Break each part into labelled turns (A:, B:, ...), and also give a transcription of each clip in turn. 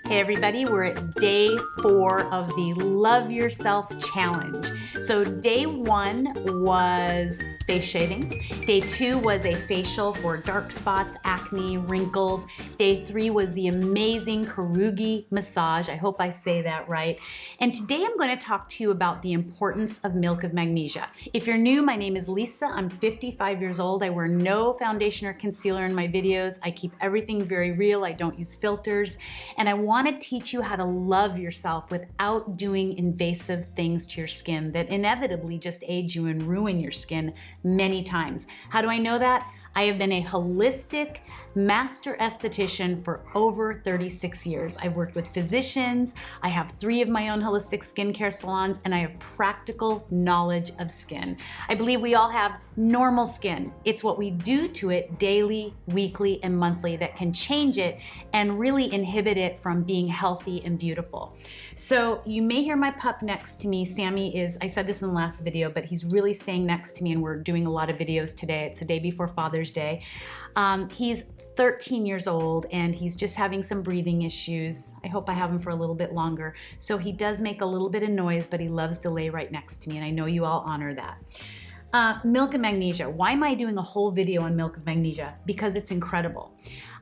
A: Hey everybody, we're at day 4 of the Love Yourself Challenge. So day 1 was face shaving. Day 2 was a facial for dark spots, acne, wrinkles. Day 3 was the amazing Karugi massage. I hope I say that right. And today I'm going to talk to you about the importance of Milk of Magnesia. If you're new, my name is Lisa. I'm 55 years old. I wear no foundation or concealer in my videos. I keep everything very real. I don't use filters. And I want to teach you how to love yourself without doing invasive things to your skin that inevitably just age you and ruin your skin many times. How do I know that? I have been a holistic master esthetician for over 36 years. I've worked with physicians, I have 3 of my own holistic skincare salons, and I have practical knowledge of skin. I believe we all have normal skin. It's what we do to it daily, weekly, and monthly that can change it and really inhibit it from being healthy and beautiful. So you may hear my pup next to me. Sammy is, I said this in the last video, but he's really staying next to me and we're doing a lot of videos today. It's the day before Father's Day. He's 13 years old and he's just having some breathing issues. I hope I have him for a little bit longer. So he does make a little bit of noise, but he loves to lay right next to me and I know you all honor that. Milk of Magnesia. Why am I doing a whole video on Milk of Magnesia? Because it's incredible.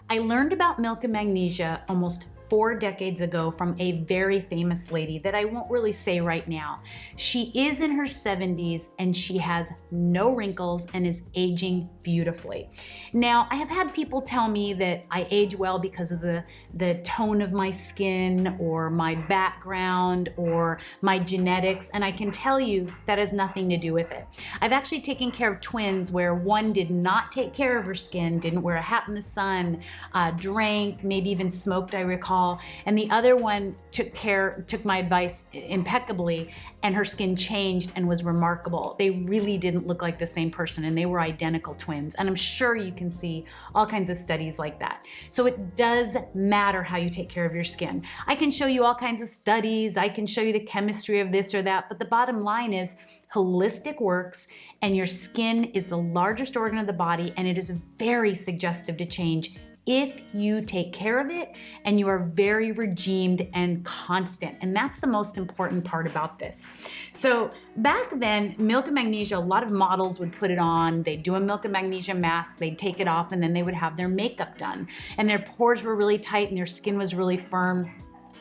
A: I learned about Milk of Magnesia almost 4 decades ago from a very famous lady that I won't really say right now. She is in her 70s and she has no wrinkles and is aging beautifully. Now, I have had people tell me that I age well because of the tone of my skin or my background or my genetics, and I can tell you that has nothing to do with it. I've actually taken care of twins where one did not take care of her skin, didn't wear a hat in the sun, drank, maybe even smoked, I recall, and the other one took my advice impeccably and her skin changed and was remarkable. They really didn't look like the same person and they were identical twins. And I'm sure you can see all kinds of studies like that. So it does matter how you take care of your skin. I can show you all kinds of studies. I can show you the chemistry of this or that, but the bottom line is holistic works and your skin is the largest organ of the body and it is very suggestive to change if you take care of it and you are very regimed and constant. And that's the most important part about this. So back then, Milk of Magnesia, a lot of models would put it on, they'd do a Milk of Magnesia mask, they'd take it off, and then they would have their makeup done. And their pores were really tight and their skin was really firm.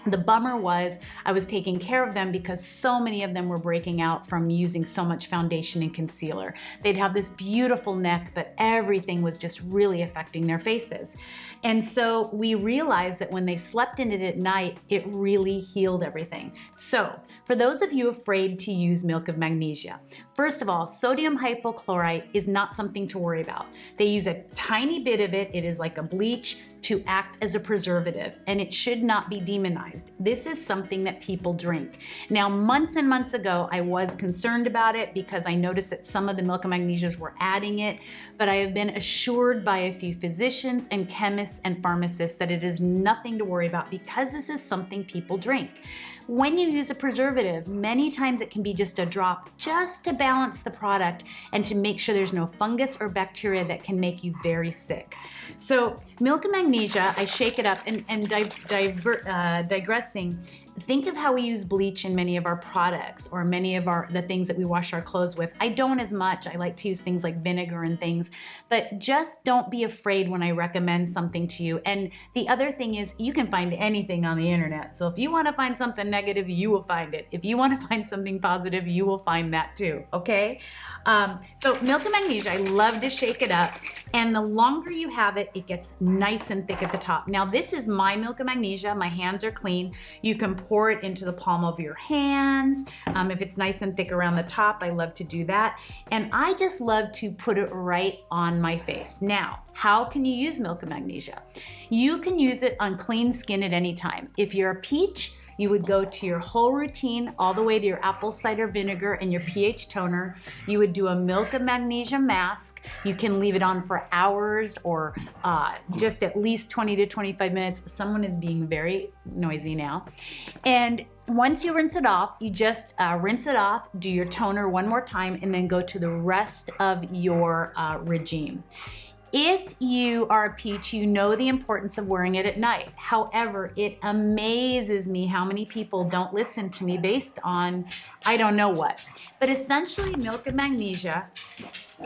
A: The bummer was I was taking care of them because so many of them were breaking out from using so much foundation and concealer. They'd have this beautiful neck, but everything was just really affecting their faces. And so we realized that when they slept in it at night, it really healed everything. So for those of you afraid to use Milk of Magnesia, first of all, sodium hypochlorite is not something to worry about. They use a tiny bit of it. It is like a bleach to act as a preservative, and it should not be demonized. This is something that people drink. Now, months and months ago, I was concerned about it because I noticed that some of the Milk of Magnesias were adding it, but I have been assured by a few physicians and chemists and pharmacists that it is nothing to worry about because this is something people drink. When you use a preservative, many times it can be just a drop just to balance the product and to make sure there's no fungus or bacteria that can make you very sick. So Milk of Magnesia, I shake it up and digressing, think of how we use bleach in many of our products or many of the things that we wash our clothes with. I don't as much. I like to use things like vinegar and things, but just don't be afraid when I recommend something to you. And the other thing is you can find anything on the internet. So if you want to find something negative, you will find it. If you want to find something positive, you will find that too, okay? So Milk of Magnesia, I love to shake it up. And the longer you have it, it gets nice and thick at the top. Now this is my Milk of Magnesia. My hands are clean. You can pour it into the palm of your hands. If it's nice and thick around the top, I love to do that. And I just love to put it right on my face. Now, how can you use Milk of Magnesia? You can use it on clean skin at any time. If you're a peach, you would go to your whole routine all the way to your apple cider vinegar and your pH toner. You would do a Milk of Magnesia mask. You can leave it on for hours or just at least 20 to 25 minutes. Someone is being very noisy now. And once you rinse it off, you just rinse it off, do your toner one more time, and then go to the rest of your regime. If you are a peach, you know the importance of wearing it at night. However, it amazes me how many people don't listen to me based on I don't know what. But essentially, Milk of Magnesia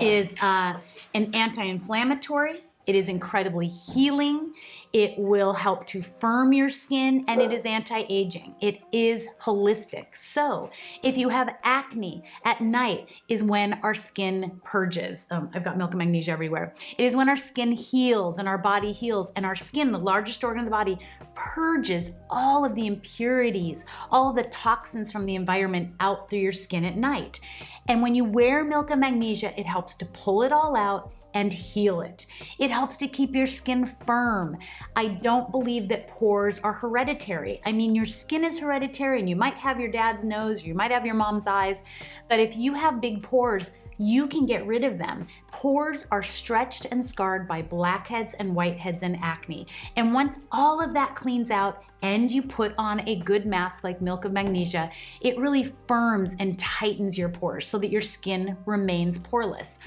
A: is an anti-inflammatory. It is incredibly healing. It will help to firm your skin, and it is anti-aging. It is holistic. So if you have acne at night is when our skin purges. I've got Milk of Magnesia everywhere. It is when our skin heals and our body heals, and our skin, the largest organ of the body, purges all of the impurities, all of the toxins from the environment out through your skin at night. And when you wear Milk of Magnesia, it helps to pull it all out and heal it. It helps to keep your skin firm. I don't believe that pores are hereditary. I mean, your skin is hereditary, and you might have your dad's nose, you might have your mom's eyes, but if you have big pores, you can get rid of them. Pores are stretched and scarred by blackheads and whiteheads and acne. And once all of that cleans out and you put on a good mask like Milk of Magnesia, it really firms and tightens your pores so that your skin remains poreless.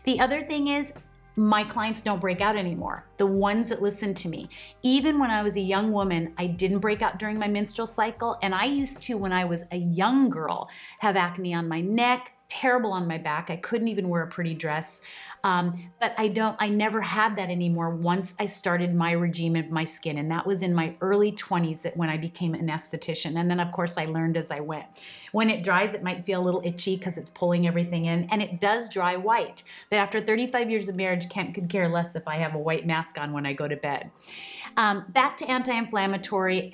A: The other thing is, my clients don't break out anymore. The ones that listen to me. Even when I was a young woman, I didn't break out during my menstrual cycle. And I used to, when I was a young girl, have acne on my neck, terrible on my back. I couldn't even wear a pretty dress. But I never had that anymore once I started my regime of my skin. And that was in my early 20s when I became an esthetician. And then of course I learned as I went. When it dries, it might feel a little itchy because it's pulling everything in, and it does dry white. But after 35 years of marriage, could care less if I have a white mask on when I go to bed. Back to anti-inflammatory,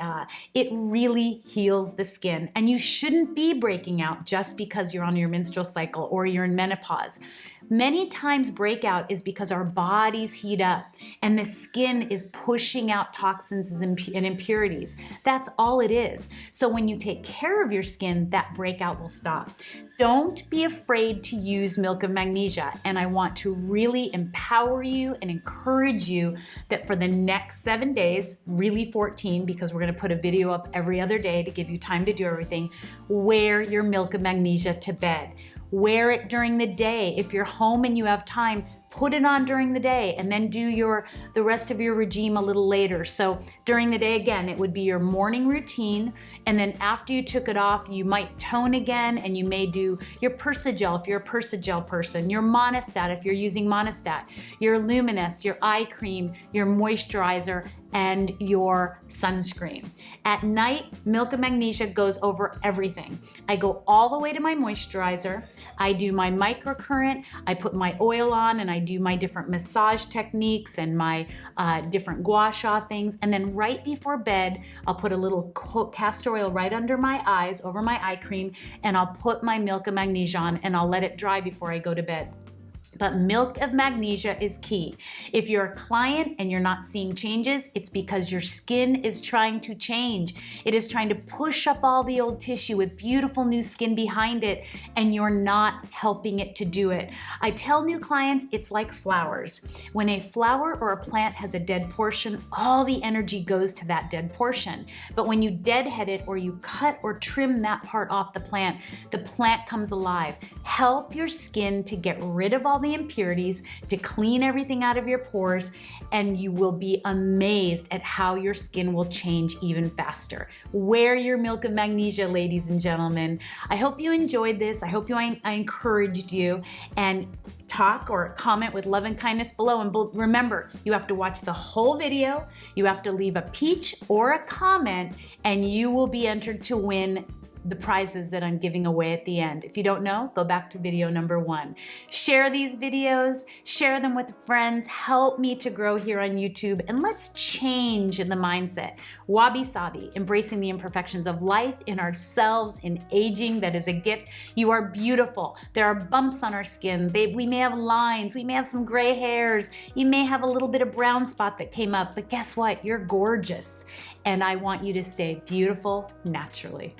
A: it really heals the skin, and you shouldn't be breaking out just because you're on your menstrual cycle or you're in menopause. Many times breakout is because our bodies heat up and the skin is pushing out toxins and impurities. That's all it is. So when you take care of your skin, that breakout will stop. Don't be afraid to use Milk of Magnesia, and I want to really empower you and encourage you that for the next 7 days, really 14, because we're going to put a video up every other day to give you time to do everything, wear your Milk of Magnesia to bed. Wear it during the day. If you're home and you have time, put it on during the day and then do the rest of your regime a little later. So during the day, again, it would be your morning routine. And then after you took it off, you might tone again, and you may do your Persagel if you're a Persagel person, your Monistat if you're using Monistat, your Luminous, your eye cream, your moisturizer, and your sunscreen. At night, Milk of Magnesia goes over everything. I go all the way to my moisturizer. I do my microcurrent. I put my oil on, and I do my different massage techniques and my different gua sha things. And then right before bed, I'll put a little castor oil right under my eyes, over my eye cream, and I'll put my Milk of Magnesia on, and I'll let it dry before I go to bed. But Milk of Magnesia is key. If you're a client and you're not seeing changes, it's because your skin is trying to change. It is trying to push up all the old tissue with beautiful new skin behind it, and you're not helping it to do it. I tell new clients it's like flowers. When a flower or a plant has a dead portion, all the energy goes to that dead portion. But when you deadhead it or you cut or trim that part off the plant comes alive. Help your skin to get rid of all the impurities, to clean everything out of your pores, and you will be amazed at how your skin will change even faster. Wear your Milk of Magnesia, ladies and gentlemen. I hope you enjoyed this. I hope I encouraged you, and talk or comment with love and kindness below. And remember, you have to watch the whole video. You have to leave a peach or a comment, and you will be entered to win the prizes that I'm giving away at the end. If you don't know, go back to video number 1. Share these videos, share them with friends, help me to grow here on YouTube, and let's change the mindset. Wabi sabi, embracing the imperfections of life, in ourselves, in aging. That is a gift. You are beautiful. There are bumps on our skin. We may have lines, we may have some gray hairs, you may have a little bit of brown spot that came up, but guess what? You're gorgeous. And I want you to stay beautiful naturally.